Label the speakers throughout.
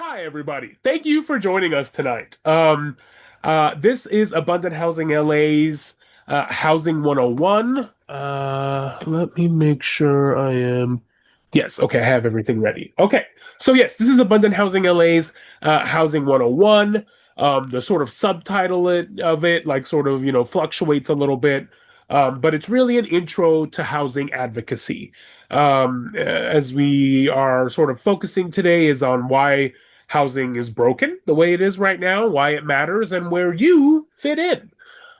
Speaker 1: Hi, everybody. Thank you for joining us tonight. This is Abundant Housing LA's Housing 101. Let me make sure I am. Yes, okay, I have everything ready. Okay, so yes, this is Abundant Housing LA's Housing 101. The sort of of it, like, sort of, fluctuates a little bit. But it's really an intro to housing advocacy. As we are sort of focusing today is on why housing is broken the way it is right now, why it matters, and where you fit in.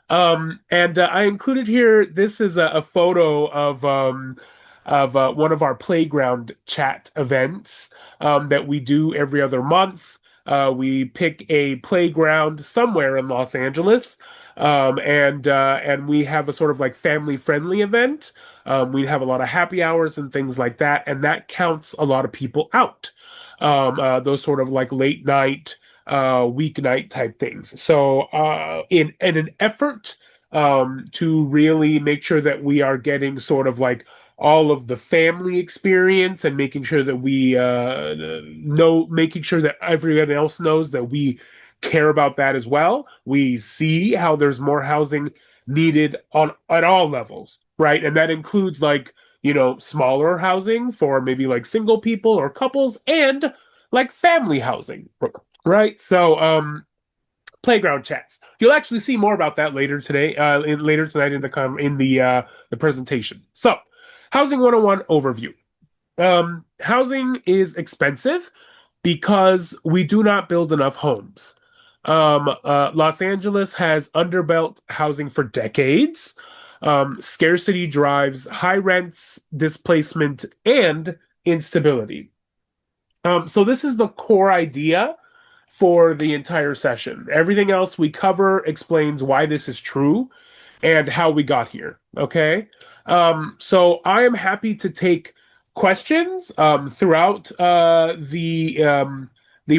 Speaker 1: And I included here. This is a photo of one of our playground chat events that we do every other month. We pick a playground somewhere in Los Angeles, and we have a sort of like family friendly event. We have a lot of happy hours and things like that, and that counts a lot of people out. Those sort of like late night weeknight type things. So, in an effort to really make sure that we are getting sort of like all of the family experience and making sure that making sure that everyone else knows that we care about that as well. We see how there's more housing needed on at all levels, right? And that includes like, smaller housing for maybe like single people or couples and like family housing, right? So, playground chats. You'll actually see more about that later today, later tonight in the presentation. So, housing 101 overview. Housing is expensive because we do not build enough homes. Los Angeles has underbuilt housing for decades. Scarcity drives high rents, displacement, and instability. So this is the core idea for the entire session. Everything else we cover explains why this is true and how we got here. Okay. So I am happy to take questions throughout the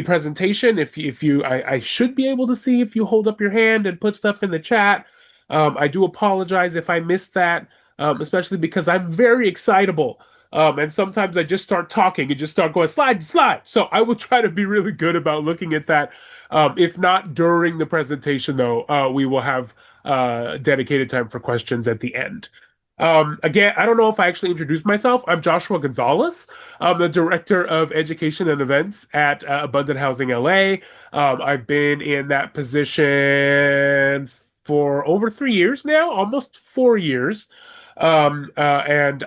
Speaker 1: presentation. I should be able to see if you hold up your hand and put stuff in the chat. I do apologize if I missed that, especially because I'm very excitable. And sometimes I just start talking and just start going slide, slide. So I will try to be really good about looking at that. If not during the presentation, though, we will have dedicated time for questions at the end. Again, I don't know if I actually introduced myself. I'm Joshua Gonzalez. I'm the Director of Education and Events at Abundant Housing LA. I've been in that position for over 3 years now, almost 4 years. And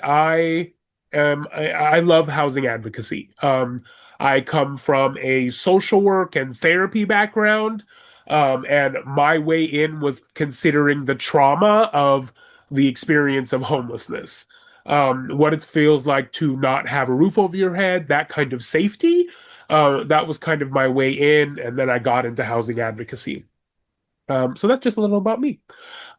Speaker 1: I love housing advocacy. I come from a social work and therapy background, and my way in was considering the trauma of the experience of homelessness, what it feels like to not have a roof over your head, that kind of safety. That was kind of my way in, and then I got into housing advocacy. So that's just a little about me.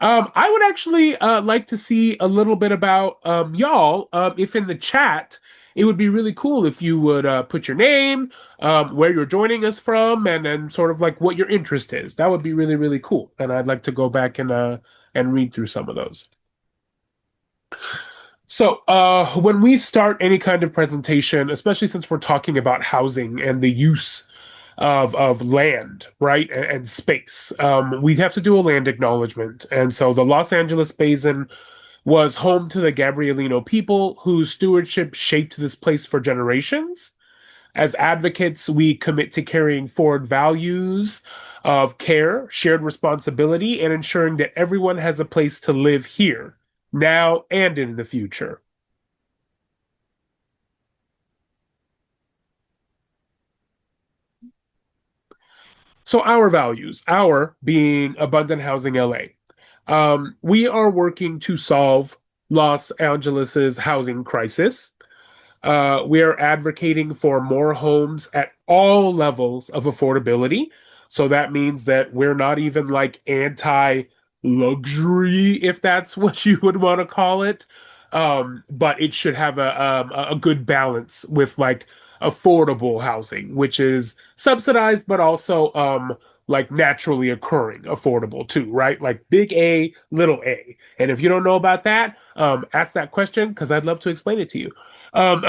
Speaker 1: I would actually like to see a little bit about y'all. If in the chat, it would be really cool if you would put your name, where you're joining us from, and sort of like what your interest is. That would be really, really cool. And I'd like to go back and read through some of those. So, when we start any kind of presentation, especially since we're talking about housing and the use of land, right, and space, we have to do a land acknowledgement. And so, the Los Angeles Basin was home to the Gabrielino people whose stewardship shaped this place for generations. As advocates, we commit to carrying forward values of care, shared responsibility, and ensuring that everyone has a place to live here, now and in the future. So, our values, our being Abundant Housing LA, we are working to solve Los Angeles's housing crisis. We are advocating for more homes at all levels of affordability. So that means that we're not even like anti luxury, if that's what you would want to call it. But it should have a good balance with like affordable housing, which is subsidized, but also like naturally occurring affordable too, right? Like big A, little a. And if you don't know about that, ask that question because I'd love to explain it to you. Um,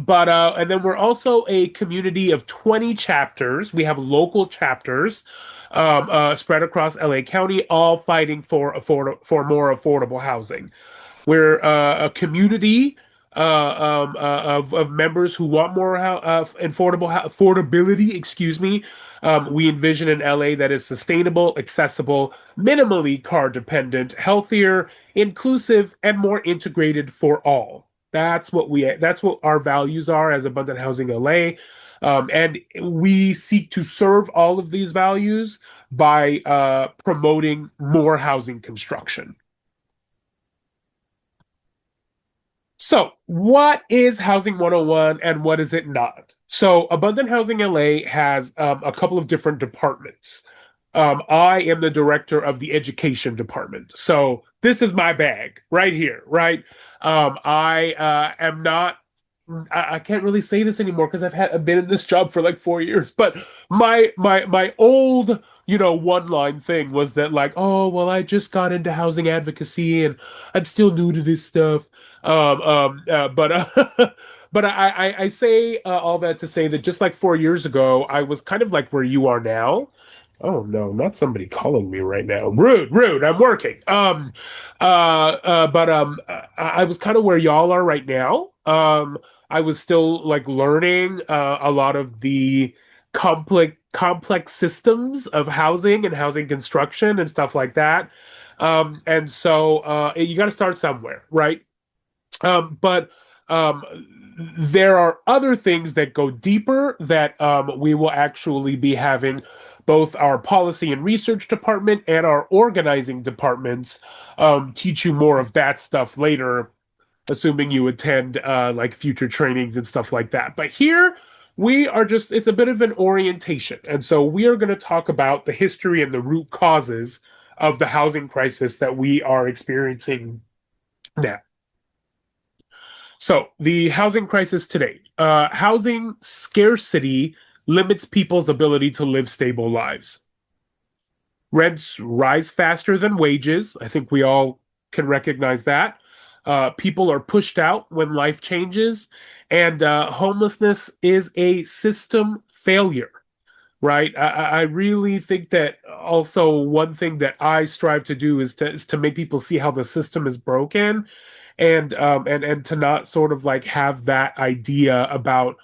Speaker 1: but and then we're also a community of 20 chapters. We have local chapters spread across LA County, all fighting for more affordable housing. We're a community of members who want more affordability. Excuse me. We envision an LA that is sustainable, accessible, minimally car dependent, healthier, inclusive, and more integrated for all. That's what our values are as Abundant Housing LA. And we seek to serve all of these values by promoting more housing construction. So, what is Housing 101 and what is it not? So, Abundant Housing LA has a couple of different departments. I am the director of the education department. So, this is my bag right here, right? I am not I can't really say this anymore because I've been in this job for like 4 years. But my old one line thing was that like, oh well, I just got into housing advocacy and I'm still new to this stuff. But but I say all that to say that just like 4 years ago, I was kind of like where you are now. Oh no, not somebody calling me right now. Rude, rude. I'm working. But I was kind of where y'all are right now. I was still like learning a lot of the complex systems of housing and housing construction and stuff like that. And so you got to start somewhere, right? But um, there are other things that go deeper that we will actually be having both our policy and research department and our organizing departments teach you more of that stuff later, assuming you attend like future trainings and stuff like that. But here we are just, it's a bit of an orientation. And so we are going to talk about the history and the root causes of the housing crisis that we are experiencing now. So, the housing crisis today. Housing scarcity limits people's ability to live stable lives. Rents rise faster than wages. I think we all can recognize that. People are pushed out when life changes, and homelessness is a system failure, right? I really think that also one thing that I strive to do is to make people see how the system is broken and to not sort of like have that idea about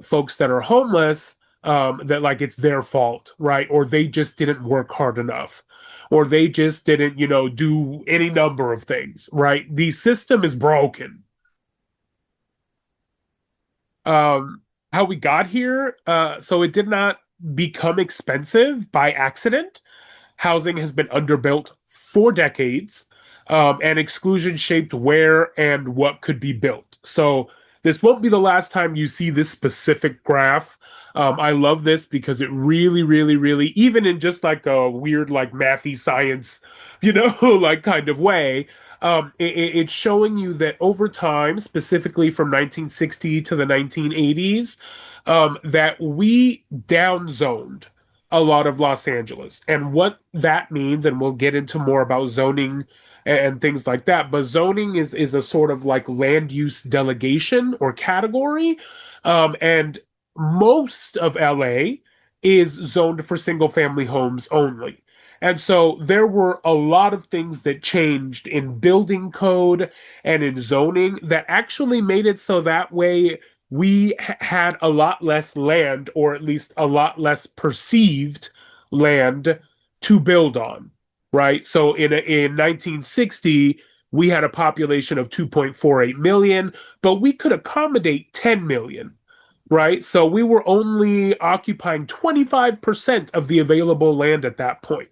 Speaker 1: folks that are homeless that like it's their fault, right? Or they just didn't work hard enough, or they just didn't, do any number of things, right? The system is broken. How we got here, so it did not become expensive by accident. Housing has been underbuilt for decades, and exclusion shaped where and what could be built. So this won't be the last time you see this specific graph. I love this because it really, really, really, even in just like a weird, like mathy science, like kind of way, it's showing you that over time, specifically from 1960 to the 1980s, that we downzoned a lot of Los Angeles. And what that means, and we'll get into more about zoning and things like that, but zoning is a sort of like land use delegation or category. And most of LA is zoned for single family homes only. And so there were a lot of things that changed in building code and in zoning that actually made it so that way we had a lot less land, or at least a lot less perceived land to build on, right? So in 1960, we had a population of 2.48 million, but we could accommodate 10 million, right? So we were only occupying 25% of the available land at that point.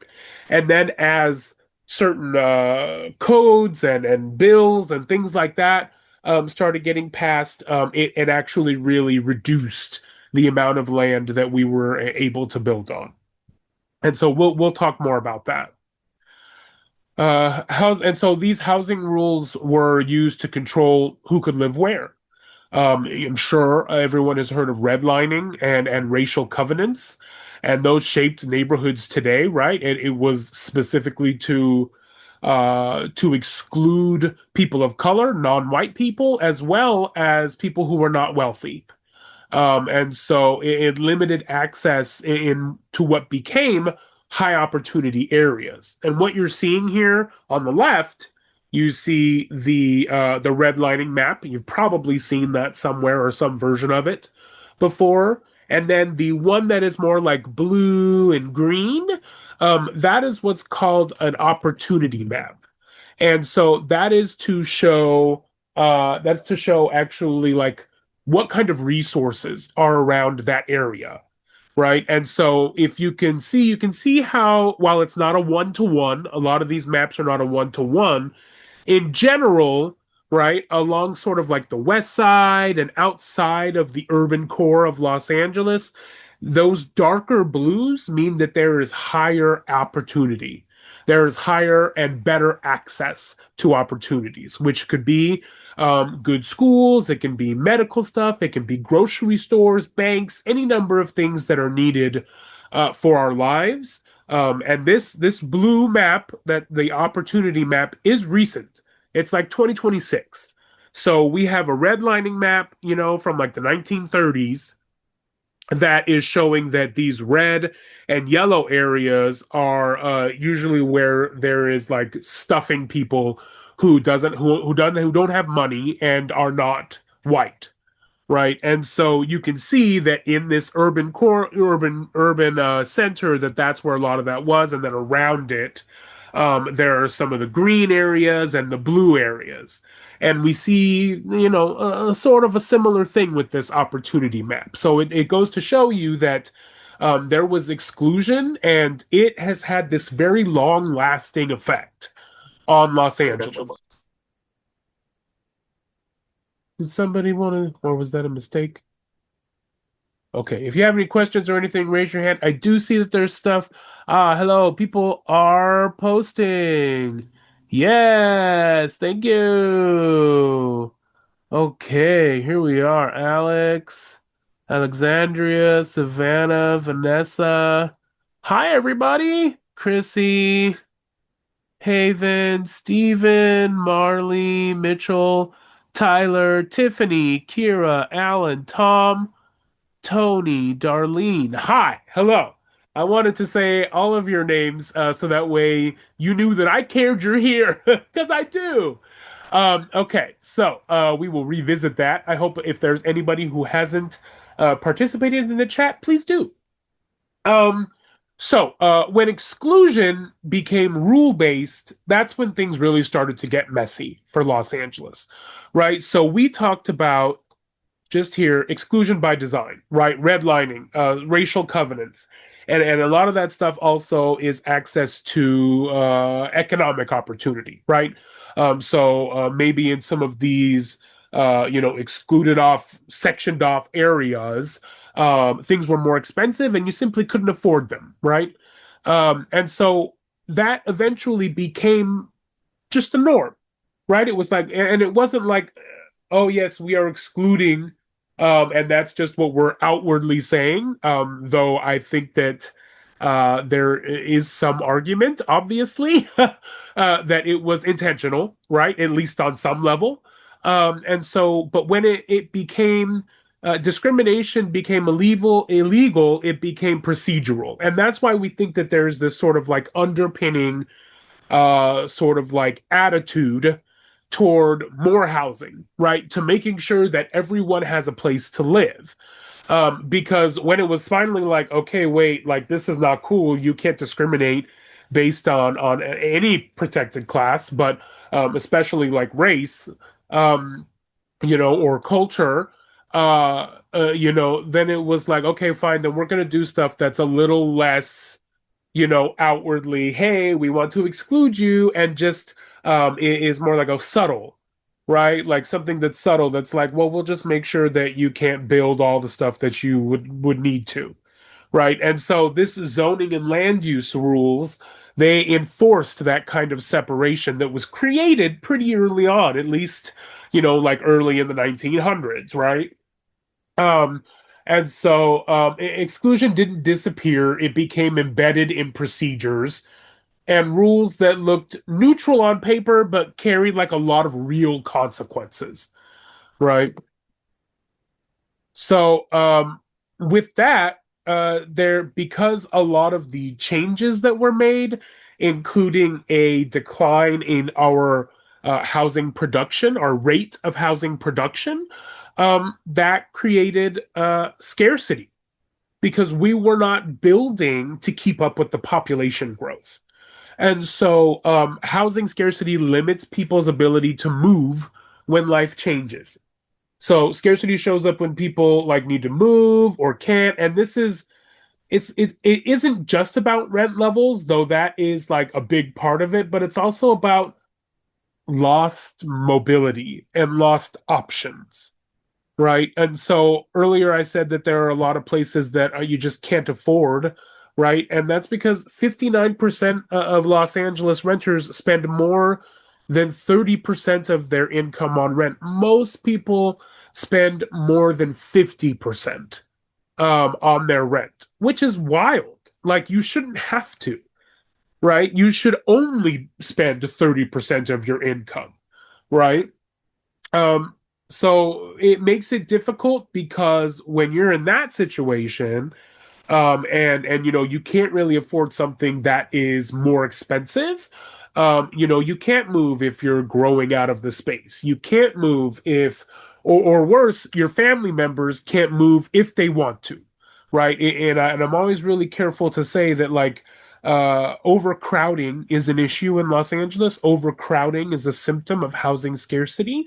Speaker 1: And then as certain codes and bills and things like that started getting passed, it actually really reduced the amount of land that we were able to build on. And so we'll talk more about that. And so these housing rules were used to control who could live where. I'm sure everyone has heard of redlining and racial covenants, and those shaped neighborhoods today, right? And it was specifically to to exclude people of color, non-white people, as well as people who were not wealthy. And so it limited access in to what became high opportunity areas. And what you're seeing here on the left, you see the redlining map. You've probably seen that somewhere or some version of it before. And then the one that is more like blue and green, that is what's called an opportunity map. And so that's to show actually like what kind of resources are around that area, right? And so if you can see how while it's not a one-to-one, a lot of these maps are not a one-to-one, in general, right, along sort of like the west side and outside of the urban core of Los Angeles, those darker blues mean that there is higher opportunity. There is higher and better access to opportunities, which could be good schools, it can be medical stuff, it can be grocery stores, banks, any number of things that are needed for our lives. And this blue map, that the opportunity map, is recent. It's like 2026. So we have a redlining map, from like the 1930s that is showing that these red and yellow areas are usually where there is like stuffing people who don't have money and are not white, right? And so you can see that in this urban center, that's where a lot of that was, and then around it, there are some of the green areas and the blue areas, and we see, a sort of a similar thing with this opportunity map. So it goes to show you that there was exclusion, and it has had this very long-lasting effect on Los Angeles. Did somebody want to, or was that a mistake? Okay, if you have any questions or anything, raise your hand. I do see that there's stuff. Hello, people are posting. Yes, thank you. Okay, here we are. Alex, Alexandria, Savannah, Vanessa. Hi, everybody. Chrissy, Haven, Steven, Marley, Mitchell, Tyler, Tiffany, Kira, Alan, Tom. Tony, Darlene. Hi, hello. I wanted to say all of your names so that way you knew that I cared you're here because I do. Okay, so we will revisit that. I hope if there's anybody who hasn't participated in the chat, please do. Um, when exclusion became rule-based, that's when things really started to get messy for Los Angeles, right? So we talked about just here exclusion by design, right? Redlining, racial covenants, and a lot of that stuff also is access to economic opportunity, right? Maybe in some of these excluded off, sectioned off areas, things were more expensive and you simply couldn't afford them, right? And so that eventually became just the norm, right? It was like, and it wasn't like, oh yes, we are excluding, and that's just what we're outwardly saying. Though I think that there is some argument, obviously, that it was intentional, right? At least on some level. But when it became discrimination became illegal, it became procedural, and that's why we think that there's this sort of like underpinning sort of like attitude toward more housing, right? To making sure that everyone has a place to live. Because when it was finally like, okay, wait, like this is not cool. You can't discriminate based on any protected class, but especially like race, um, or culture. Then it was like, okay, fine. Then we're gonna do stuff that's a little less outwardly, hey, we want to exclude you, and just is more like a subtle, right? Like something that's subtle, that's like, well, we'll just make sure that you can't build all the stuff that you would need to, right? And so this zoning and land use rules, they enforced that kind of separation that was created pretty early on, at least, like early in the 1900s, right? Um, exclusion didn't disappear. It became embedded in procedures. and rules that looked neutral on paper but carried like a lot of real consequences, right? So, with that, there because a lot of the changes that were made, including a decline in our housing production, our rate of housing production, that created scarcity because we were not building to keep up with the population growth. And so, housing scarcity limits people's ability to move when life changes. So scarcity shows up when people like need to move or can't. And this is it isn't just about rent levels, though that is like a big part of it, but it's also about lost mobility and lost options. Right. And so earlier I said that there are a lot of places that you just can't afford. Right. And that's because 59% of Los Angeles renters spend more than 30% of their income on rent. Most people spend more than 50% on their rent, which is wild. Like you shouldn't have to. Right. You should only spend 30% of your income. Right. Um, so it makes it difficult because when you're in that situation, and you can't really afford something that is more expensive. You can't move if you're growing out of the space. You can't move if, or worse, your family members can't move if they want to, right? And I'm always really careful to say that like overcrowding is an issue in Los Angeles. Overcrowding is a symptom of housing scarcity.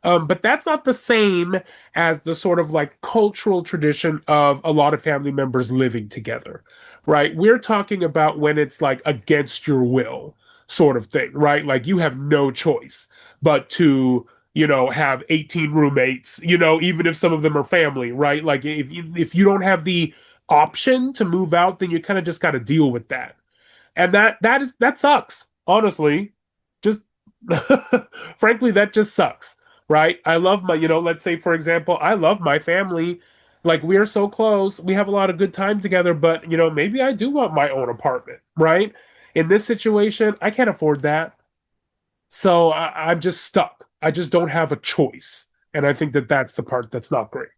Speaker 1: But that's not the same as the sort of like cultural tradition of a lot of family members living together, right? We're talking about when it's like against your will sort of thing, right? Like you have no choice but to, have 18 roommates, even if some of them are family, right? Like if you don't have the option to move out, then you kind of just got to deal with that. And that sucks, honestly. Just frankly, that just sucks, right? I love let's say for example, I love my family. Like we are so close, we have a lot of good time together, but maybe I do want my own apartment, right? In this situation, I can't afford that. So I'm just stuck. I just don't have a choice. And I think that that's the part that's not great.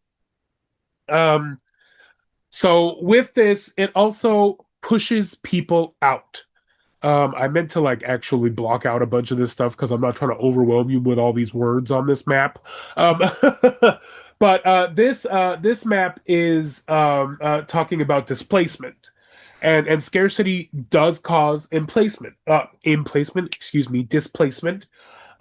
Speaker 1: Um, so with this, it also pushes people out. I meant to like actually block out a bunch of this stuff because I'm not trying to overwhelm you with all these words on this map. But this map is talking about displacement, and scarcity does cause displacement.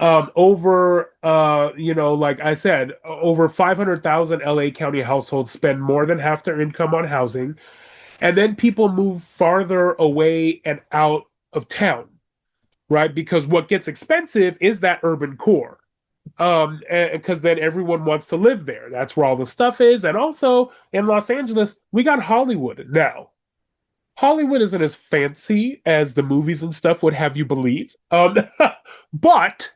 Speaker 1: Over like I said, over 500,000 LA County households spend more than half their income on housing, and then people move farther away and out of town, right? Because what gets expensive is that urban core. Because then everyone wants to live there. That's where all the stuff is. And also in Los Angeles, we got Hollywood now. Hollywood isn't as fancy as the movies and stuff would have you believe. But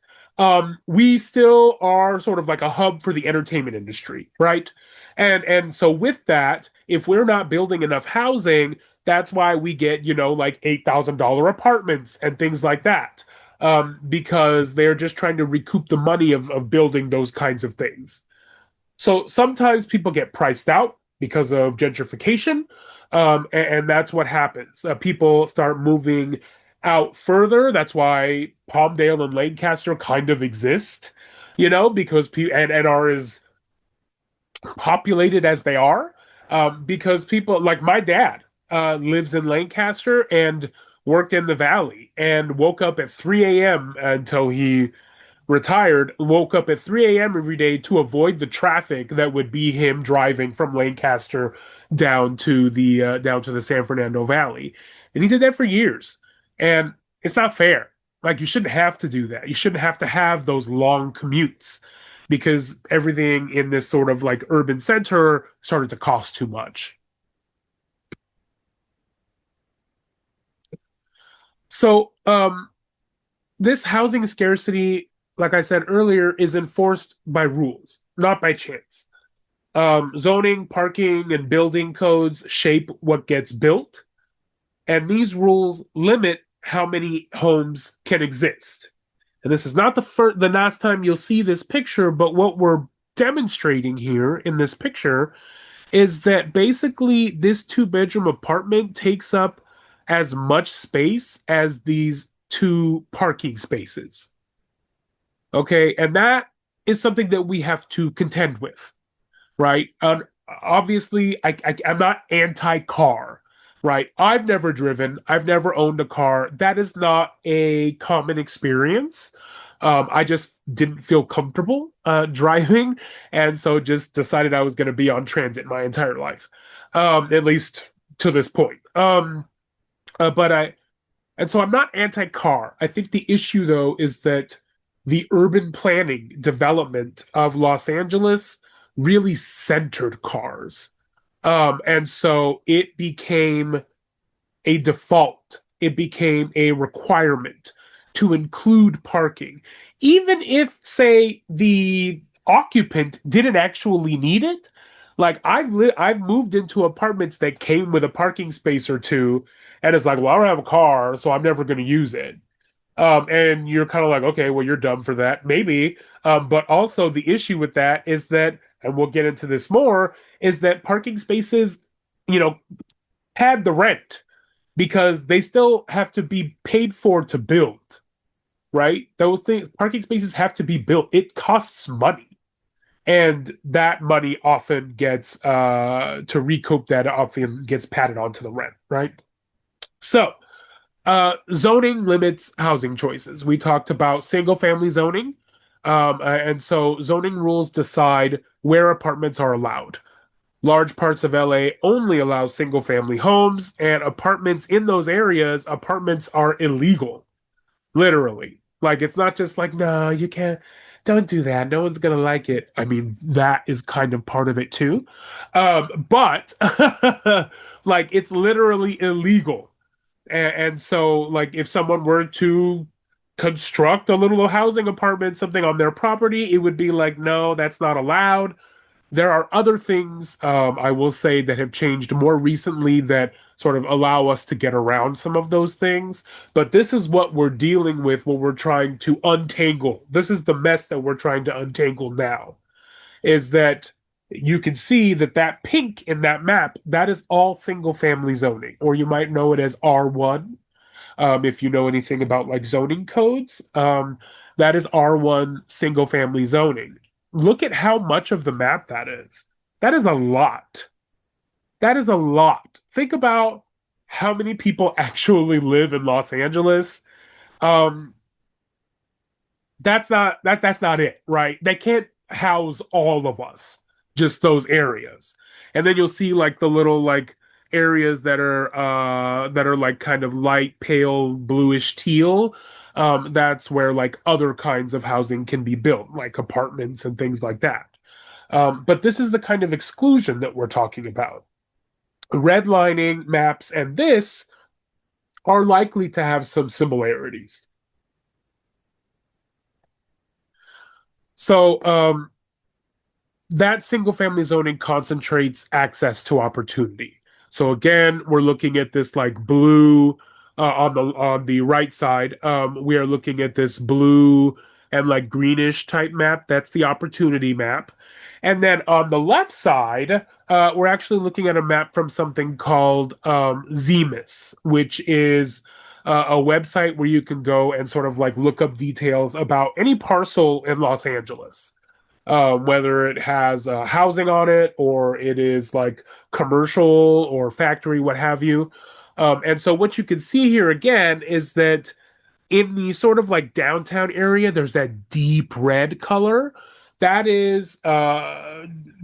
Speaker 1: we still are sort of like a hub for the entertainment industry, right? And so with that, if we're not building enough housing, that's why we get, like $8,000 apartments and things like that. Because they're just trying to recoup the money of building those kinds of things. So sometimes people get priced out because of gentrification, and that's what happens. People start moving out further. That's why Palmdale and Lancaster kind of exist, because and are as populated as they are, because people like my dad lives in Lancaster and worked in the Valley and woke up at 3 a.m. until he retired, woke up at 3 a.m. every day to avoid the traffic that would be him driving from Lancaster down to the San Fernando Valley. And he did that for years. And it's not fair. Like you shouldn't have to do that. You shouldn't have to have those long commutes because everything in this sort of like urban center started to cost too much. So, this housing scarcity, like I said earlier, is enforced by rules, not by chance. Zoning, parking, and building codes shape what gets built, and these rules limit how many homes can exist. And this is not the last time you'll see this picture, but what we're demonstrating here in this picture is that basically this two-bedroom apartment takes up as much space as these two parking spaces. Okay, and that is something that we have to contend with, right? Obviously, I'm not anti-car, right? I've never driven, I've never owned a car. That is not a common experience. I just didn't feel comfortable driving, and so just decided I was going to be on transit my entire life, at least to this point. But I and so I'm not anti-car. I think the issue though is that the urban planning development of Los Angeles really centered cars. And so it became a default, it became a requirement to include parking. Even if, say, the occupant didn't actually need it, like I've moved into apartments that came with a parking space or two, and it's like, well, I don't have a car, so I'm never going to use it. And you're kind of like, okay, well, you're dumb for that, maybe. But also the issue with that is that, and we'll get into this more, is that parking spaces, you know, pad the rent because they still have to be paid for to build, right? Those things, parking spaces have to be built. It costs money. And that money often gets to recoup that often gets padded onto the rent, right? So zoning limits housing choices. We talked about single family zoning. And so zoning rules decide where apartments are allowed. Large parts of LA only allow single family homes, and apartments in those areas, apartments are illegal, literally. Like, it's not just like, no, you can't, don't do that. No one's going to like it. I mean, that is kind of part of it too. But like, it's literally illegal. And so, like, if someone were to construct a little housing apartment, something on their property, it would be like, no, that's not allowed. There are other things I will say that have changed more recently that sort of allow us to get around some of those things. But this is what we're dealing with when we're trying to untangle. This is the mess that we're trying to untangle now. Is that you can see that that pink in that map, that is all single family zoning, or you might know it as R1 if you know anything about like zoning codes. That is R1 single family zoning. Look at how much of the map that is. That is a lot. That is a lot. Think about how many people actually live in Los Angeles. Um, that's not it, right? They can't house all of us, just those areas. And then you'll see like the little like areas that are like kind of light pale bluish teal. That's where like other kinds of housing can be built, like apartments and things like that. But this is the kind of exclusion that we're talking about. Redlining maps and this are likely to have some similarities. So that single family zoning concentrates access to opportunity. So again, we're looking at this like blue on the right side. We are looking at this blue and like greenish type map. That's the opportunity map. And then on the left side, we're actually looking at a map from something called Zemus, which is a website where you can go and sort of like look up details about any parcel in Los Angeles, whether it has housing on it or it is like commercial or factory, what have you. And so what you can see here again is that in the sort of like downtown area, there's that deep red color. That is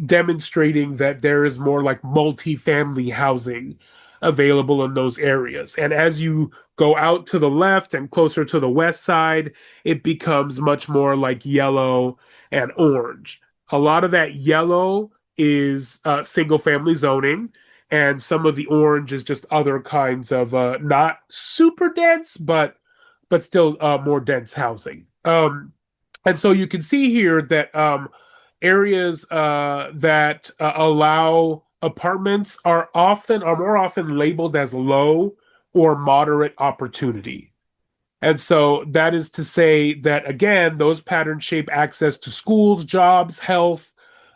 Speaker 1: demonstrating that there is more like multi-family housing available in those areas. And as you go out to the left and closer to the west side, it becomes much more like yellow and orange. A lot of that yellow is single family zoning, and some of the orange is just other kinds of not super dense, but still more dense housing. And so you can see here that areas that allow apartments are more often labeled as low or moderate opportunity. And so that is to say that, again, those patterns shape access to schools, jobs, health,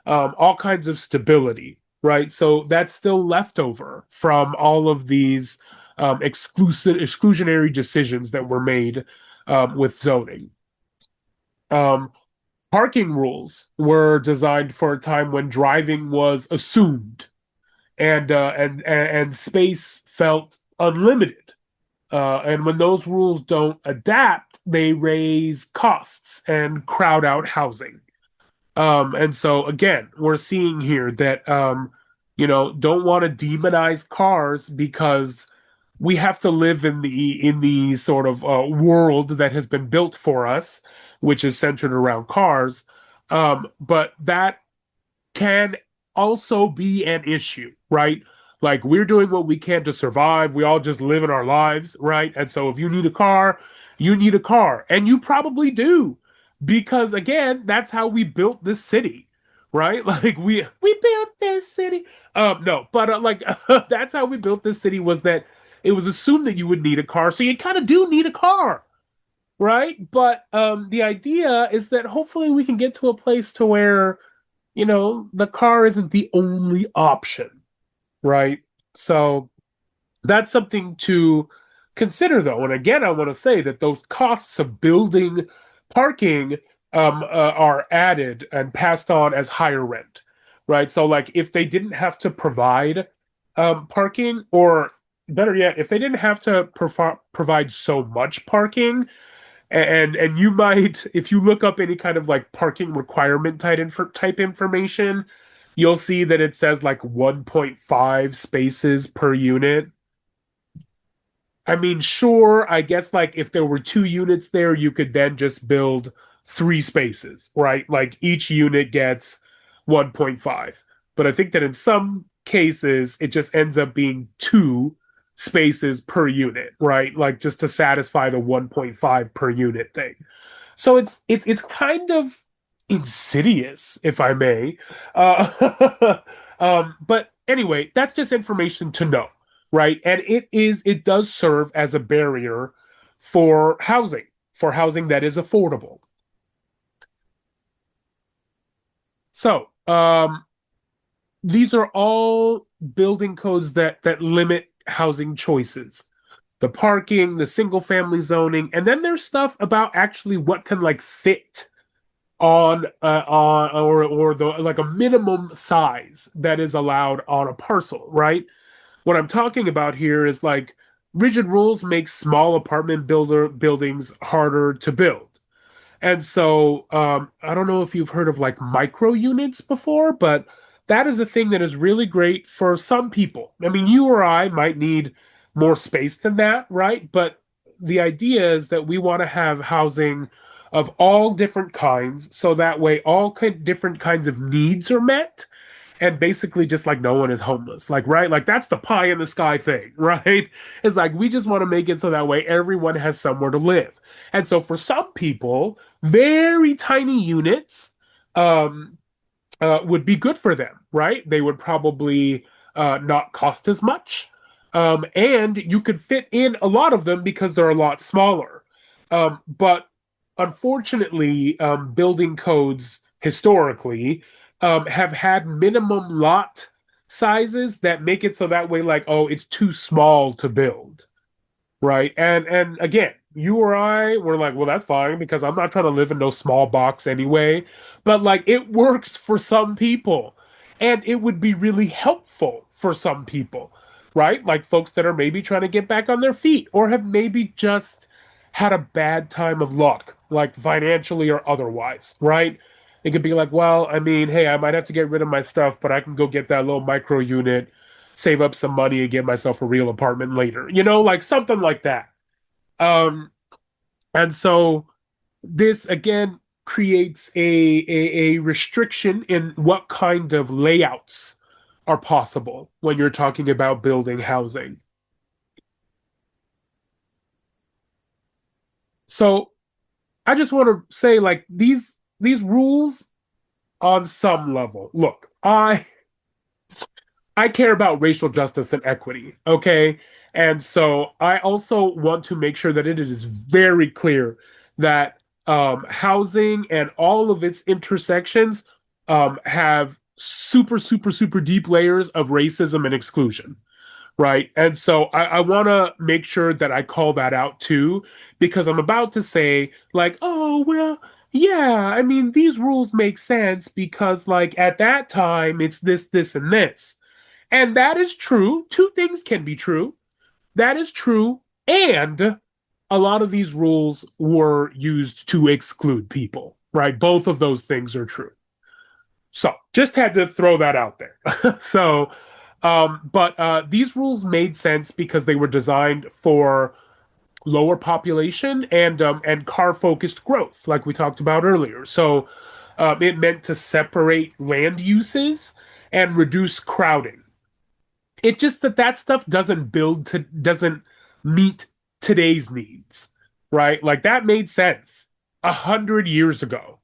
Speaker 1: all kinds of stability, right? So that's still leftover from all of these exclusionary decisions that were made with zoning. Um, Parking rules were designed for a time when driving was assumed and space felt unlimited. And when those rules don't adapt, they raise costs and crowd out housing. And so again, we're seeing here that don't want to demonize cars because we have to live in the sort of world that has been built for us, which is centered around cars. But that can also be an issue, right? Like we're doing what we can to survive. We all just live in our lives, right? And so if you need a car, you need a car. And you probably do. Because again, that's how we built this city, right? Like we built this city. No, but like that's how we built this city was that it was assumed that you would need a car. So you kind of do need a car, right? But the idea is that hopefully we can get to a place to where the car isn't the only option, right? So that's something to consider, though. And again, I want to say that those costs of building parking are added and passed on as higher rent, right? So, like, if they didn't have to provide parking, or better yet, if they didn't have to provide so much parking, and you might, if you look up any kind of like parking requirement type information, you'll see that it says like 1.5 spaces per unit. I mean, sure, I guess like if there were two units there, you could then just build three spaces, right? Like each unit gets 1.5. But I think that in some cases, it just ends up being two spaces per unit, right? Like just to satisfy the 1.5 per unit thing. So it's kind of insidious, if I may. But anyway, that's just information to know, right? And it does serve as a barrier for housing that is affordable. So these are all building codes that limit housing choices. The parking, the single family zoning, and then there's stuff about actually what can like fit on or the like a minimum size that is allowed on a parcel, right? What I'm talking about here is like rigid rules make small apartment buildings harder to build. And so I don't know if you've heard of like micro units before, but that is a thing that is really great for some people. I mean, you or I might need more space than that, right? But the idea is that we want to have housing of all different kinds, so that way different kinds of needs are met, and basically just like no one is homeless, like, right, like that's the pie in the sky thing, right? It's like we just want to make it so that way everyone has somewhere to live. And so for some people, very tiny units um would be good for them, right? They would probably not cost as much. And you could fit in a lot of them because they're a lot smaller. But unfortunately, building codes historically have had minimum lot sizes that make it so that way, like, oh, it's too small to build, right? And again, you or I were like, well, that's fine because I'm not trying to live in no small box anyway. But like it works for some people. And it would be really helpful for some people, right? Like folks that are maybe trying to get back on their feet or have maybe just had a bad time of luck, like financially or otherwise, right? It could be like, well, I mean, hey, I might have to get rid of my stuff, but I can go get that little micro unit, save up some money and get myself a real apartment later, like something like that. Um, and so this again creates a restriction in what kind of layouts are possible when you're talking about building housing. So I just want to say like these rules on some level. Look, I care about racial justice and equity, okay? And so I also want to make sure that it is very clear that housing and all of its intersections have super, super, super deep layers of racism and exclusion, right? And so I want to make sure that I call that out too, because I'm about to say, like, oh, well, yeah, I mean, these rules make sense because, like, at that time, it's this, this, and this. And that is true. Two things can be true. That is true. And a lot of these rules were used to exclude people, right? Both of those things are true. So just had to throw that out there. So, but these rules made sense because they were designed for lower population and car focused growth, like we talked about earlier. So it meant to separate land uses and reduce crowding. It just that stuff doesn't meet today's needs, right? Like that made sense 100 years ago.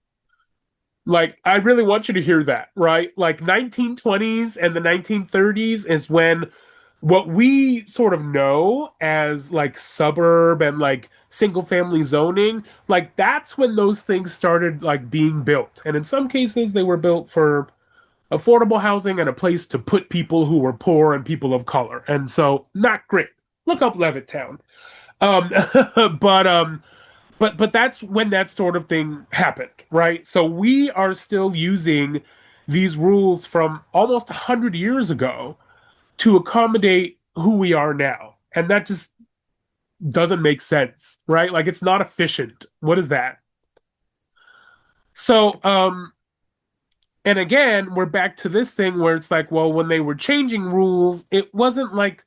Speaker 1: Like I really want you to hear that, right? Like 1920s and the 1930s is when what we sort of know as like suburb and like single family zoning, like that's when those things started like being built. And in some cases they were built for affordable housing and a place to put people who were poor and people of color. And so not great. Look up Levittown. Um, but but that's when that sort of thing happened, right? So we are still using these rules from almost 100 years ago to accommodate who we are now. And that just doesn't make sense, right? Like it's not efficient. What is that? So and again, we're back to this thing where it's like, well, when they were changing rules, it wasn't like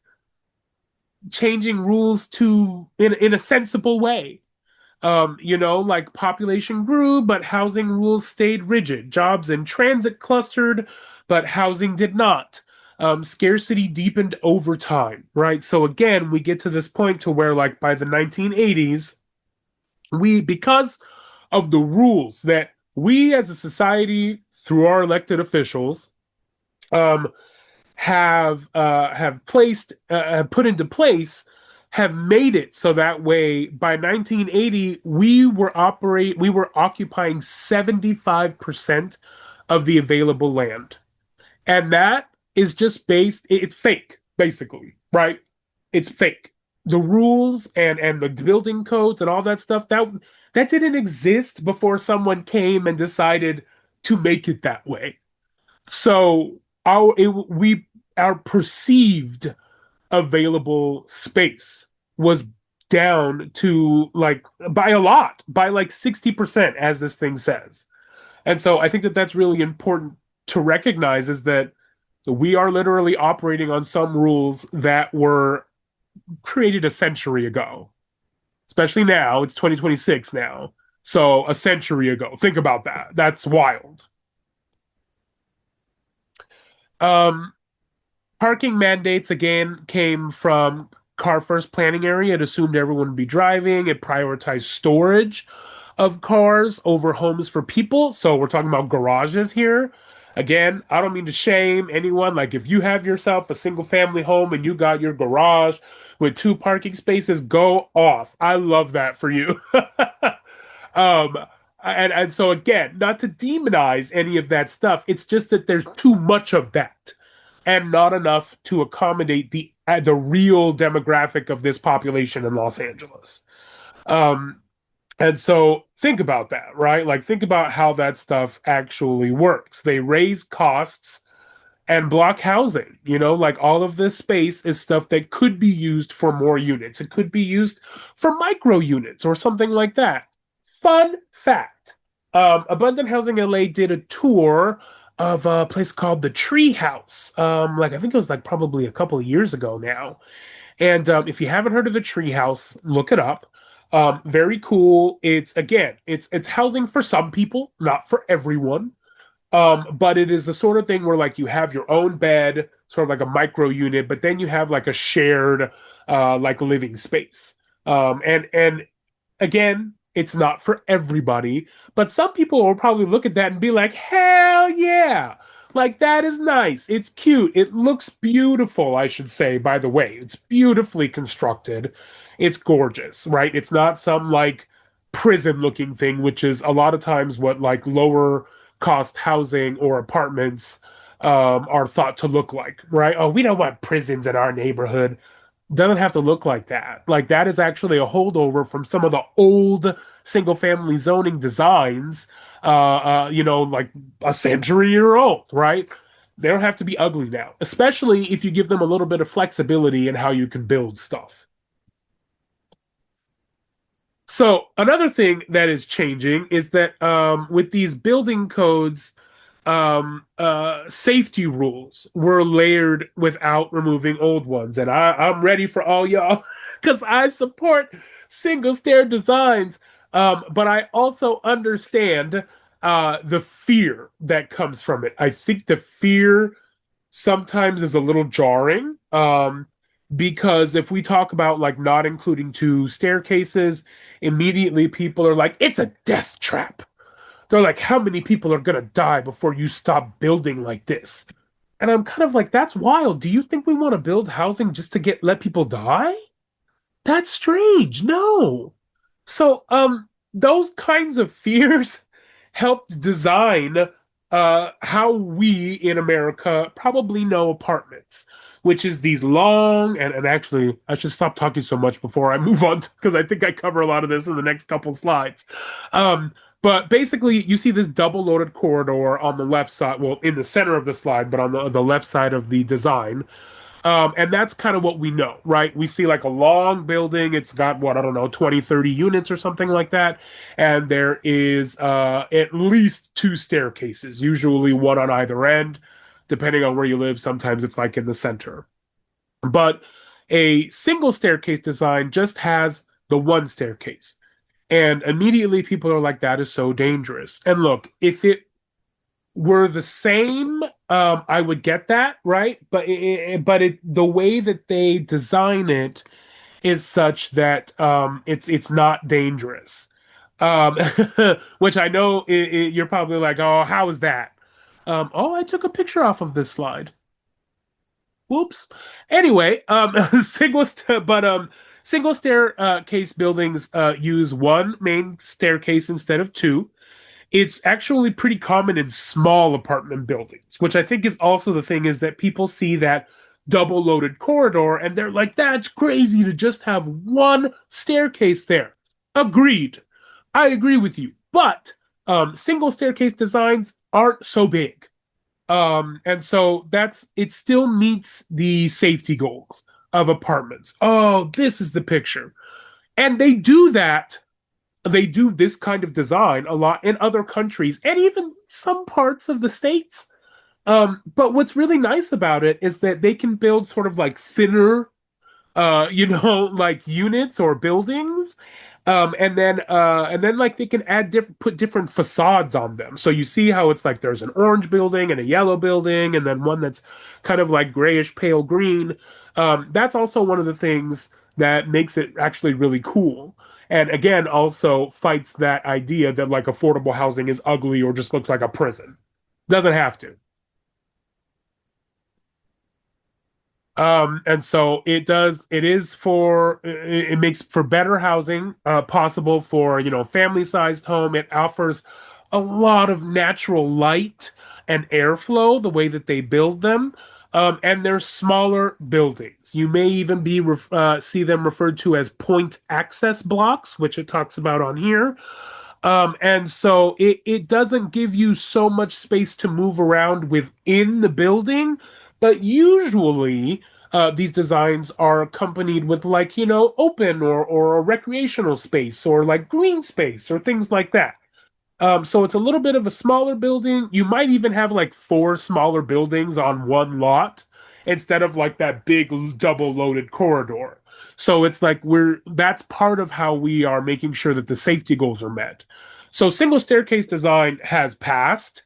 Speaker 1: changing rules to in a sensible way. Like population grew, but housing rules stayed rigid. Jobs in transit clustered, but housing did not. Scarcity deepened over time, right? So again, we get to this point to where, like, by the 1980s, because of the rules that we as a society, through our elected officials, um, have placed have put into place have made it so that way by 1980 we were occupying 75% of the available land, and that is just it's fake basically, right? It's fake. The rules and the building codes and all that stuff that didn't exist before someone came and decided to make it that way. So our perceived available space was down to like by a lot, by like 60%, as this thing says. And so I think that that's really important to recognize is that we are literally operating on some rules that were created a century ago. Especially now, it's 2026 now. So a century ago. Think about that. That's wild. Um, Parking mandates again came from car first planning area. It assumed everyone would be driving. It prioritized storage of cars over homes for people. So we're talking about garages here. Again, I don't mean to shame anyone. Like if you have yourself a single family home and you got your garage with two parking spaces, go off. I love that for you. um, and so again, not to demonize any of that stuff. It's just that there's too much of that and not enough to accommodate the real demographic of this population in Los Angeles. Um, and so think about that, right? Like think about how that stuff actually works. They raise costs and block housing. Like all of this space is stuff that could be used for more units. It could be used for micro units or something like that. Fun fact. Abundant Housing LA did a tour of a place called the Tree House. Like I think it was like probably a couple of years ago now. And if you haven't heard of the Tree House, look it up. Very cool. It's again, it's housing for some people, not for everyone. But it is the sort of thing where like you have your own bed, sort of like a micro unit, but then you have like a shared like living space. And again, it's not for everybody, but some people will probably look at that and be like, hell yeah. Like that is nice. It's cute. It looks beautiful, I should say, by the way. It's beautifully constructed. It's gorgeous, right? It's not some like prison looking thing, which is a lot of times what like lower cost housing or apartments are thought to look like, right? Oh, we don't want prisons in our neighborhood. Doesn't have to look like that. Like that is actually a holdover from some of the old single family zoning designs, like a century-year old, right? They don't have to be ugly now, especially if you give them a little bit of flexibility in how you can build stuff. So another thing that is changing is that with these building codes, safety rules were layered without removing old ones, and I'm ready for all y'all because I support single stair designs, but I also understand the fear that comes from it. I think the fear sometimes is a little jarring. Because if we talk about like not including two staircases, immediately people are like, it's a death trap. They're like, how many people are gonna die before you stop building like this? And I'm kind of like, that's wild. Do you think we want to build housing just to get let people die? That's strange. No. So, those kinds of fears helped design how we in America probably know apartments, which is these long and actually I should stop talking so much before I move on because I think I cover a lot of this in the next couple slides. Um, but basically, you see this double loaded corridor on the left side, well, in the center of the slide, but on the left side of the design. And that's kind of what we know, right? We see like a long building. It's got what, I don't know, 20, 30 units or something like that. And there is at least two staircases, usually one on either end, depending on where you live. Sometimes it's like in the center. But a single staircase design just has the one staircase. And immediately people are like, that is so dangerous. And look, if it were the same, I would get that, right? But the way that they design it is such that it's not dangerous. Um, which I know you're probably like, oh, how is that? Oh, I took a picture off of this slide. Whoops. Anyway, single staircase buildings use one main staircase instead of two. It's actually pretty common in small apartment buildings, which I think is also the thing is that people see that double loaded corridor and they're like, that's crazy to just have one staircase there. Agreed. I agree with you. But single staircase designs aren't so big. And so that's it still meets the safety goals of apartments. Oh, this is the picture. And they do this kind of design a lot in other countries and even some parts of the states. But what's really nice about it is that they can build sort of like thinner, like units or buildings, and then like they can add different put different facades on them. So you see how it's like there's an orange building and a yellow building, and then one that's kind of like grayish pale green. That's also one of the things that makes it actually really cool. And again, also fights that idea that like affordable housing is ugly or just looks like a prison. Doesn't have to. And so it makes for better housing, possible for, family-sized home. It offers a lot of natural light and airflow, the way that they build them. And they're smaller buildings. You may even see them referred to as point access blocks, which it talks about on here. And so it doesn't give you so much space to move around within the building, but usually these designs are accompanied with like, open or a recreational space or like green space or things like that. So it's a little bit of a smaller building. You might even have like four smaller buildings on one lot instead of like that big double loaded corridor. So it's like that's part of how we are making sure that the safety goals are met. So single staircase design has passed.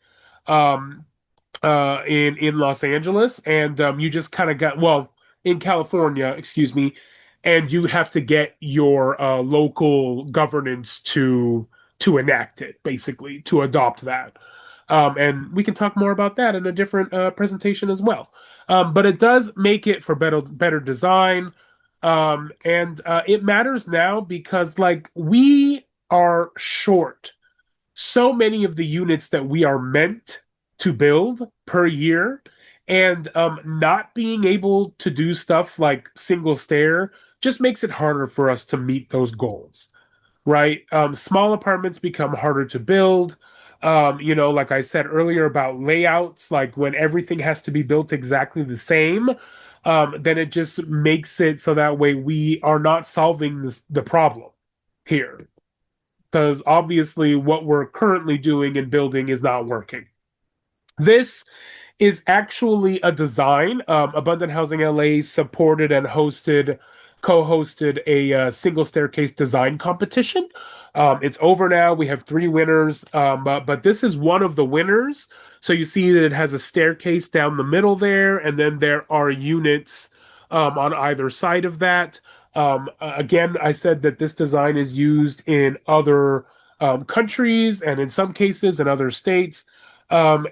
Speaker 1: Um, in Los Angeles, and you just kind of got well in California, excuse me, and you have to get your local governance to enact it, basically to adopt that. And we can talk more about that in a different presentation as well. But it does make it for better design. And it matters now because like we are short so many of the units that we are meant to build per year, and not being able to do stuff like single stair just makes it harder for us to meet those goals, right? Small apartments become harder to build. Like I said earlier about layouts, like when everything has to be built exactly the same, then it just makes it so that way we are not solving the problem here, because obviously what we're currently doing and building is not working. This is actually a design. Abundant Housing LA supported and co-hosted a single staircase design competition. It's over now. We have three winners, but this is one of the winners. So you see that it has a staircase down the middle there, and then there are units on either side of that. Again, I said that this design is used in other countries and in some cases in other states. And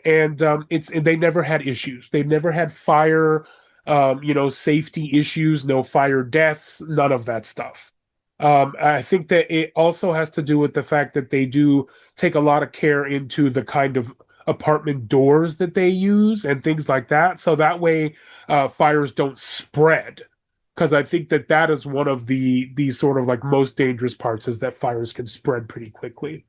Speaker 1: it's they never had issues. They've never had fire, safety issues, no fire deaths, none of that stuff. I think that it also has to do with the fact that they do take a lot of care into the kind of apartment doors that they use and things like that. So that way, fires don't spread. Because I think that that is one of the sort of like most dangerous parts is that fires can spread pretty quickly.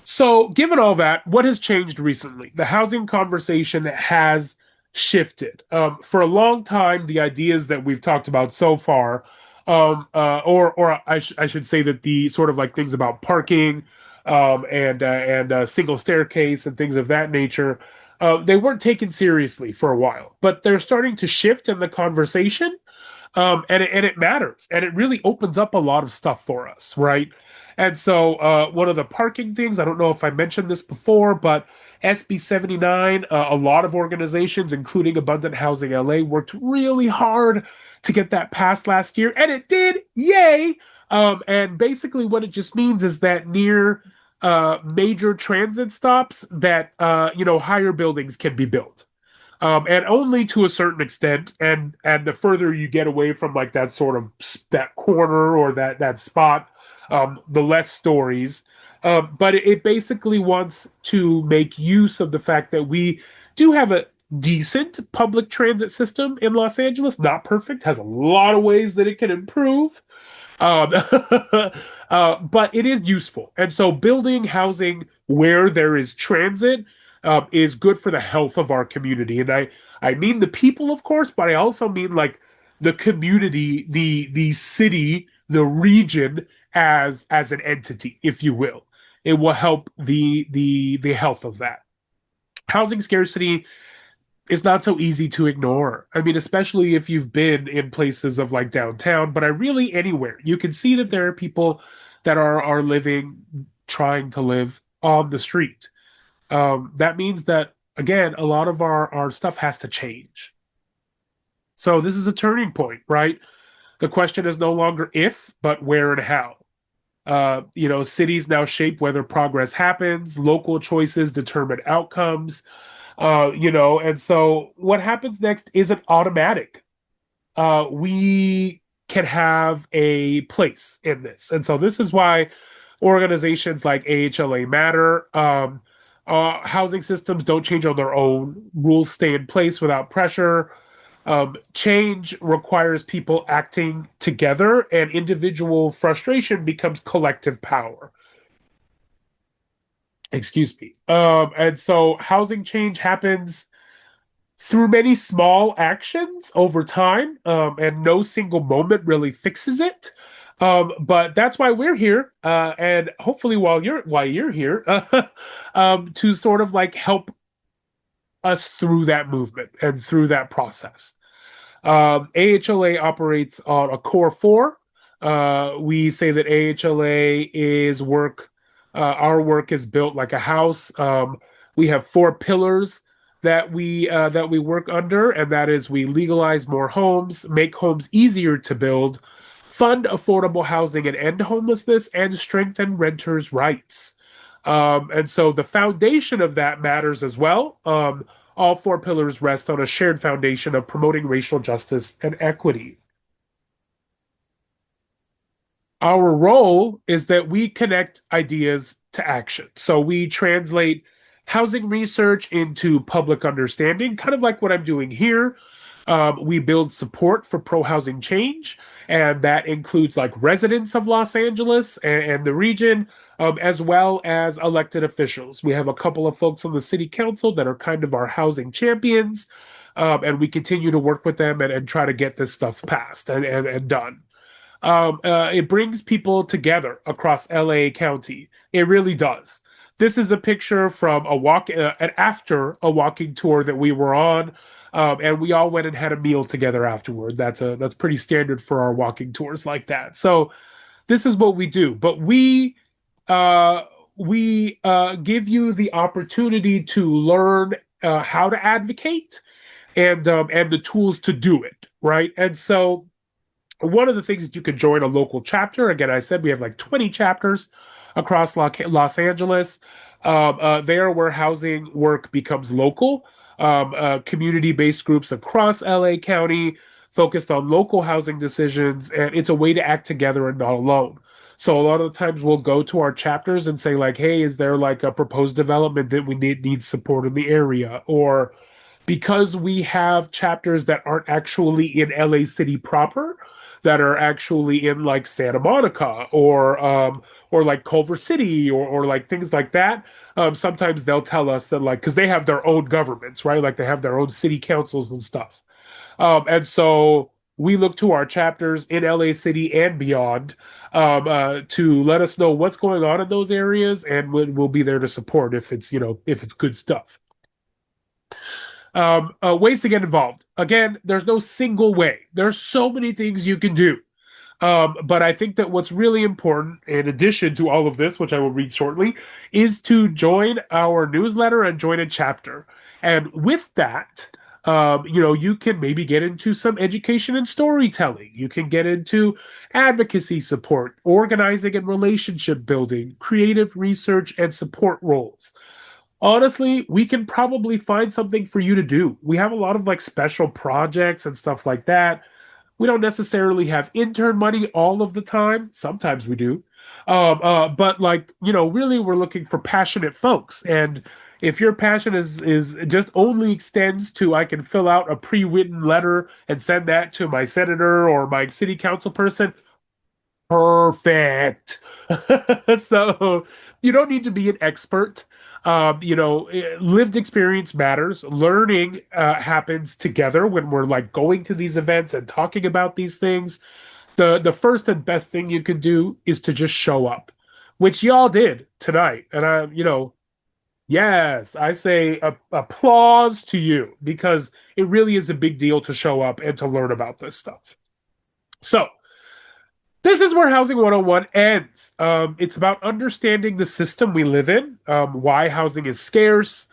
Speaker 1: So, given all that, what has changed recently? The housing conversation has shifted. For a long time, the ideas that we've talked about so far, I should say that the sort of like things about parking, and single staircase and things of that nature, they weren't taken seriously for a while, but they're starting to shift in the conversation, and it matters, and it really opens up a lot of stuff for us, right? And so, one of the parking things, I don't know if I mentioned this before, but SB 79, a lot of organizations, including Abundant Housing LA, worked really hard to get that passed last year, and it did. Yay! And basically, what it just means is that near major transit stops, that higher buildings can be built, and only to a certain extent. And the further you get away from like that sort of that corner or that spot, the less stories. But it basically wants to make use of the fact that we do have a decent public transit system in Los Angeles. Not perfect, has a lot of ways that it can improve. Um, but it is useful. And so building housing where there is transit is good for the health of our community. And I mean the people, of course, but I also mean like the community, the city, the region as an entity, if you will. It will help the health of that. Housing scarcity is not so easy to ignore. I mean, especially if you've been in places of like downtown, but I really anywhere. You can see that there are people that are living, trying to live on the street. That means that again, a lot of our stuff has to change. So this is a turning point, right? The question is no longer if, but where and how. Cities now shape whether progress happens, local choices determine outcomes, and so what happens next isn't automatic. We can have a place in this. And so this is why organizations like AHLA matter. Housing systems don't change on their own, rules stay in place without pressure. Change requires people acting together, and individual frustration becomes collective power. Excuse me. And so housing change happens through many small actions over time, and no single moment really fixes it. But that's why we're here, and hopefully while you're here, to sort of like help us through that movement and through that process. AHLA operates on a core four. We say that AHLA is work. Our work is built like a house. We have four pillars that we work under, and that is we legalize more homes, make homes easier to build, fund affordable housing and end homelessness, and strengthen renters' rights. And so the foundation of that matters as well. All four pillars rest on a shared foundation of promoting racial justice and equity. Our role is that we connect ideas to action. So we translate housing research into public understanding, kind of like what I'm doing here. We build support for pro housing change, and that includes like residents of Los Angeles and the region, as well as elected officials. We have a couple of folks on the city council that are kind of our housing champions, and we continue to work with them and try to get this stuff passed and done. It brings people together across LA County. It really does. This is a picture from after a walking tour that we were on, and we all went and had a meal together afterward. That's pretty standard for our walking tours like that. So this is what we do. But uh, we give you the opportunity to learn how to advocate and the tools to do it, right? And so one of the things is you can join a local chapter. Again, I said we have like 20 chapters across Los Angeles. There, where housing work becomes local, community-based groups across LA County focused on local housing decisions, and it's a way to act together and not alone. So a lot of the times we'll go to our chapters and say like, "Hey, is there like a proposed development that we need support in the area?" Or because we have chapters that aren't actually in LA City proper, that are actually in like Santa Monica or like Culver City or like things like that. Sometimes they'll tell us that like because they have their own governments, right? Like they have their own city councils and stuff. And so we look to our chapters in LA City and beyond to let us know what's going on in those areas, and we'll be there to support if it's if it's good stuff. Ways to get involved. Again, there's no single way. There's so many things you can do. But I think that what's really important, in addition to all of this, which I will read shortly, is to join our newsletter and join a chapter. And with that, you can maybe get into some education and storytelling. You can get into advocacy support, organizing and relationship building, creative research, and support roles. Honestly, we can probably find something for you to do. We have a lot of like special projects and stuff like that. We don't necessarily have intern money all of the time. Sometimes we do. But like, really we're looking for passionate folks. And if your passion is just only extends to I can fill out a pre-written letter and send that to my senator or my city council person, perfect. So you don't need to be an expert. Lived experience matters. Learning happens together when we're like going to these events and talking about these things. The first and best thing you can do is to just show up, which y'all did tonight. And yes, I say applause to you because it really is a big deal to show up and to learn about this stuff. So, this is where Housing 101 ends. It's about understanding the system we live in, why housing is scarce,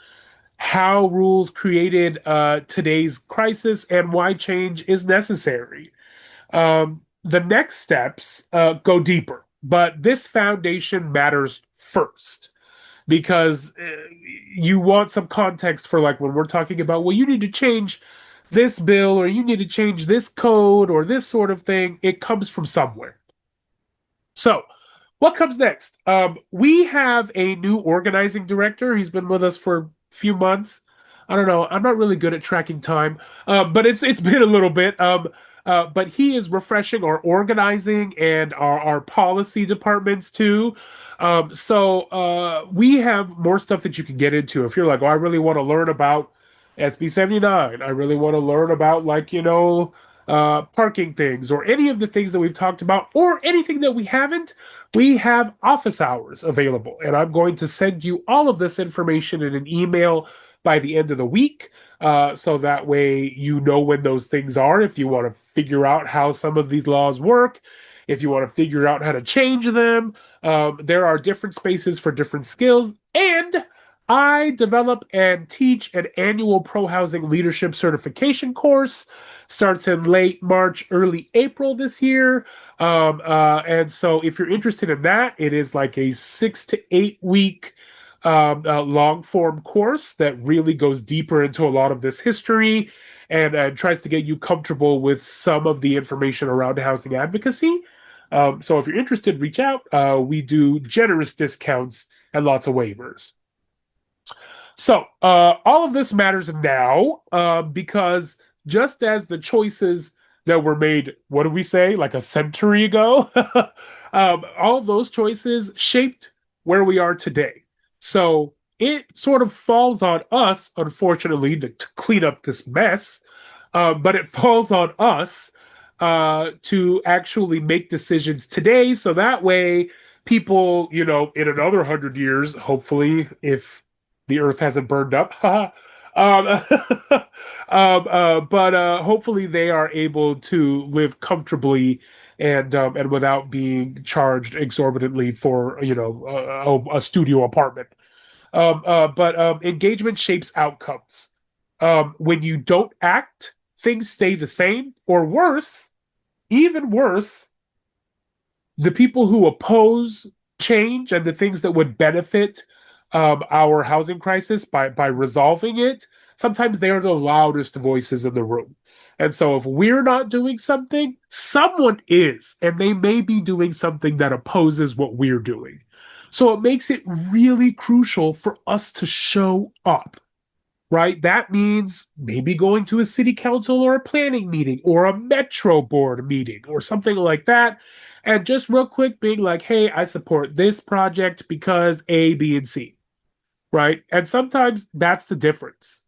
Speaker 1: how rules created today's crisis, and why change is necessary. The next steps go deeper, but this foundation matters first because you want some context for like when we're talking about, well, you need to change this bill or you need to change this code or this sort of thing. It comes from somewhere. So, what comes next? We have a new organizing director. He's been with us for a few months. I don't know. I'm not really good at tracking time, but it's been a little bit. But he is refreshing our organizing and our policy departments too. So we have more stuff that you can get into if you're like, oh, I really want to learn about SB 79. I really want to learn about like parking things or any of the things that we've talked about or anything that we haven't. We have office hours available, and I'm going to send you all of this information in an email by the end of the week. So that way you know when those things are. If you want to figure out how some of these laws work, if you want to figure out how to change them, there are different spaces for different skills. And I develop and teach an annual pro housing leadership certification course. Starts in late March, early April this year. And so, if you're interested in that, it is like a 6 to 8 week long form course that really goes deeper into a lot of this history and tries to get you comfortable with some of the information around housing advocacy. So, if you're interested, reach out. We do generous discounts and lots of waivers. So, all of this matters now because just as the choices that were made, what do we say, like a century ago, all of those choices shaped where we are today. So, it sort of falls on us, unfortunately, to clean up this mess, but it falls on us to actually make decisions today. So that way, people, in another 100 years, hopefully, if the earth hasn't burned up. um, but hopefully they are able to live comfortably and without being charged exorbitantly for a studio apartment. But engagement shapes outcomes. When you don't act, things stay the same, or worse, even worse, the people who oppose change and the things that would benefit our housing crisis by resolving it, sometimes they are the loudest voices in the room. And so if we're not doing something, someone is, and they may be doing something that opposes what we're doing. So it makes it really crucial for us to show up, right? That means maybe going to a city council or a planning meeting or a metro board meeting or something like that. And just real quick being like, hey, I support this project because A, B, and C, right? And sometimes that's the difference.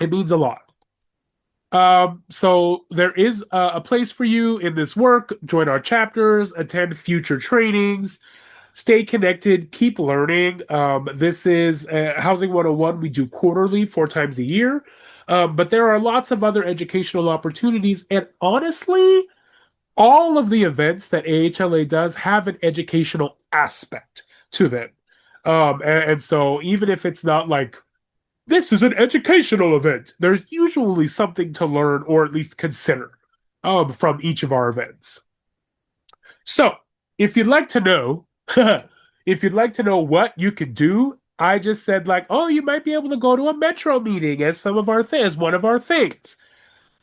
Speaker 1: It means a lot. So there is a place for you in this work. Join our chapters, attend future trainings, stay connected, keep learning. This is Housing 101. We do quarterly, 4 times a year. But there are lots of other educational opportunities. And honestly, all of the events that AHLA does have an educational aspect to them. And so even if it's not like, this is an educational event, there's usually something to learn or at least consider from each of our events. So if you'd like to know, if you'd like to know what you could do, I just said like, oh, you might be able to go to a metro meeting as one of our things.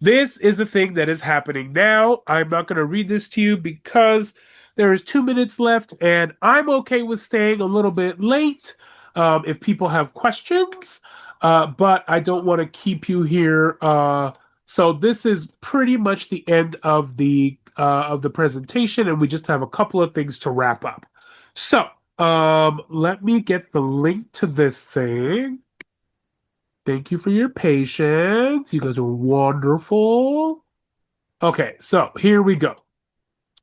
Speaker 1: This is a thing that is happening now. I'm not going to read this to you because there is 2 minutes left, and I'm okay with staying a little bit late if people have questions, but I don't want to keep you here. So this is pretty much the end of the presentation, and we just have a couple of things to wrap up. So let me get the link to this thing. Thank you for your patience. You guys are wonderful. Okay, so here we go.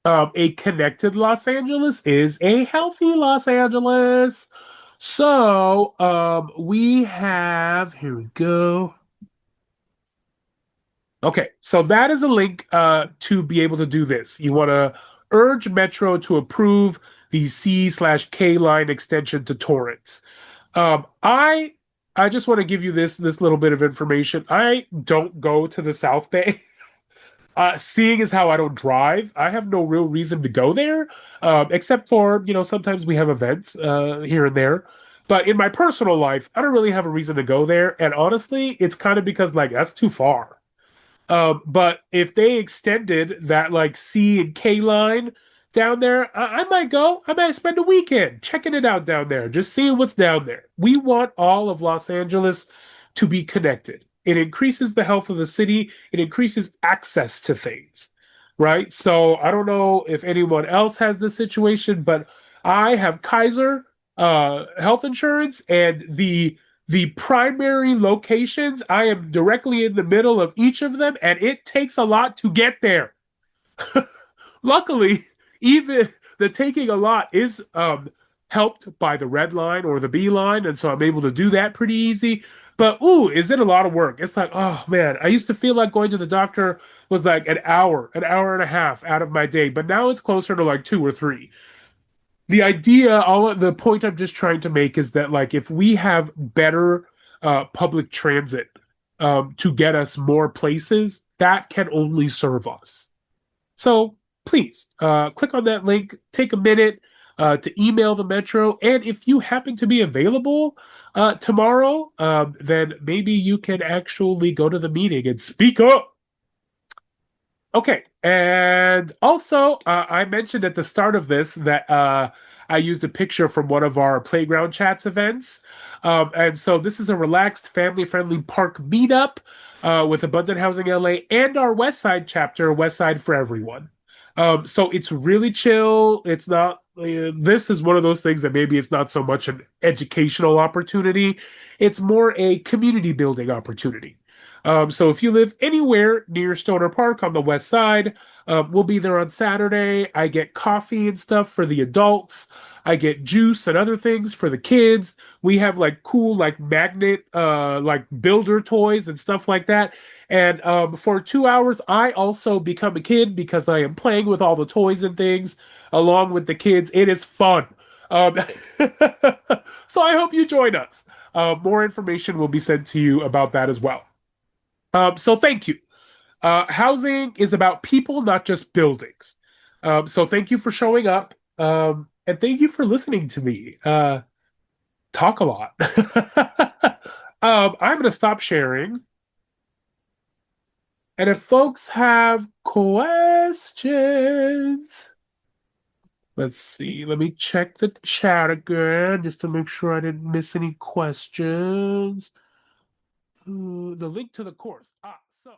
Speaker 1: A connected Los Angeles is a healthy Los Angeles. So we have, here we go. Okay, so that is a link to be able to do this. You want to urge Metro to approve the C/K line extension to Torrance. I just want to give you this little bit of information. I don't go to the South Bay. Seeing as how I don't drive, I have no real reason to go there, except for, sometimes we have events here and there. But in my personal life, I don't really have a reason to go there. And honestly, it's kind of because, like, that's too far. But if they extended that, like, C and K line down there, I might go. I might spend a weekend checking it out down there, just seeing what's down there. We want all of Los Angeles to be connected. It increases the health of the city. It increases access to things, right? So I don't know if anyone else has this situation, but I have Kaiser health insurance, and the primary locations, I am directly in the middle of each of them, and it takes a lot to get there. Luckily, even the taking a lot is helped by the red line or the B line, and so I'm able to do that pretty easy. But ooh, is it a lot of work? It's like, oh man, I used to feel like going to the doctor was like an hour and a half out of my day, but now it's closer to like 2 or 3. The idea, all the point I'm just trying to make is that like if we have better public transit to get us more places, that can only serve us. So please click on that link, take a minute to email the Metro, and if you happen to be available tomorrow, then maybe you can actually go to the meeting and speak up. Okay, and also I mentioned at the start of this that I used a picture from one of our playground chats events, and so this is a relaxed, family-friendly park meetup with Abundant Housing LA and our West Side chapter, West Side for Everyone. So it's really chill. It's not. This is one of those things that maybe it's not so much an educational opportunity; it's more a community building opportunity. So if you live anywhere near Stoner Park on the west side, we'll be there on Saturday. I get coffee and stuff for the adults. I get juice and other things for the kids. We have like cool like magnet like builder toys and stuff like that. And for 2 hours, I also become a kid because I am playing with all the toys and things along with the kids. It is fun. Um, so I hope you join us. More information will be sent to you about that as well. So thank you. Housing is about people, not just buildings. So thank you for showing up. And thank you for listening to me talk a lot. I'm going to stop sharing. And if folks have questions, let's see. Let me check the chat again just to make sure I didn't miss any questions. The link to the course. So.